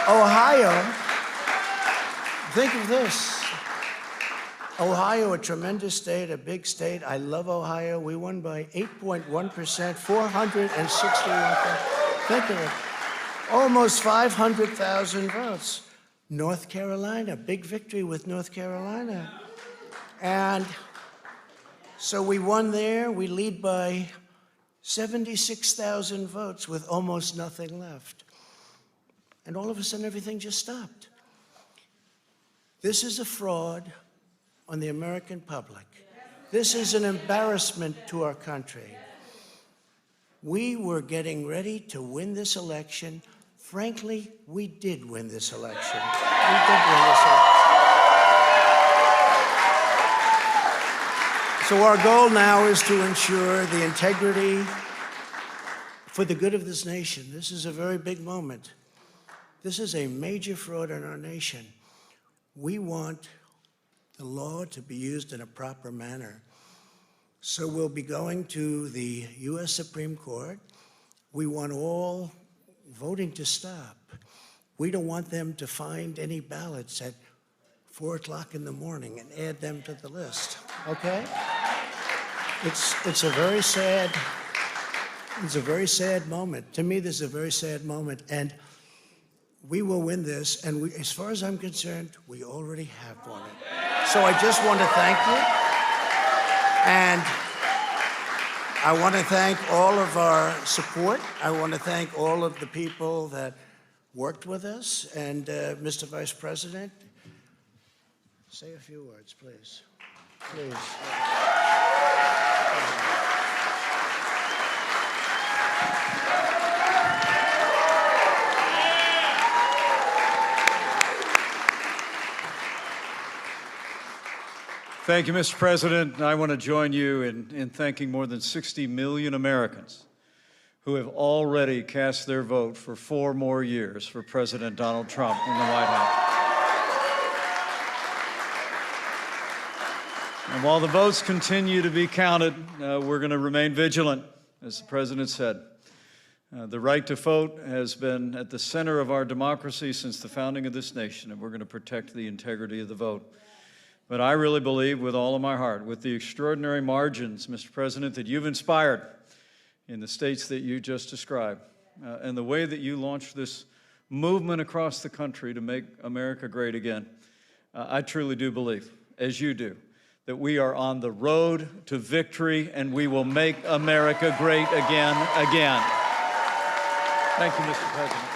Ohio, think of this. Ohio, a tremendous state, a big state. I love Ohio. We won by 8.1%, 461. Think of it. Almost 500,000 votes. North Carolina, big victory with North Carolina. And so we won there. We lead by 76,000 votes with almost nothing left. And all of a sudden, everything just stopped. This is a fraud on the American public. This is an embarrassment to our country. We were getting ready to win this election. Frankly, we did win this election. We did win this election. So our goal now is to ensure the integrity for the good of this nation. This is a very big moment. This is a major fraud in our nation. We want the law to be used in a proper manner. So we'll be going to the U.S. Supreme Court. We want all voting to stop. We don't want them to find any ballots at 4 o'clock in the morning and add them to the list, okay? It's a very sad moment. To me, this is a very sad moment, and we will win this, and as far as I'm concerned, we already have won it. So I just want to thank you, and I want to thank all of our support. I want to thank all of the people that worked with us, and Mr. Vice President, say a few words, please. Please. Thank you, Mr. President. I want to join you in thanking more than 60 million Americans who have already cast their vote for 4 more years for President Donald Trump in the White House. And while the votes continue to be counted, we're going to remain vigilant, as the President said. The right to vote has been at the center of our democracy since the founding of this nation, and we're going to protect the integrity of the vote. But I really believe with all of my heart, with the extraordinary margins, Mr. President, that you've inspired in the states that you just described, and the way that you launched this movement across the country to make America great again, I truly do believe, as you do, that we are on the road to victory and we will make America great again. Thank you, Mr. President.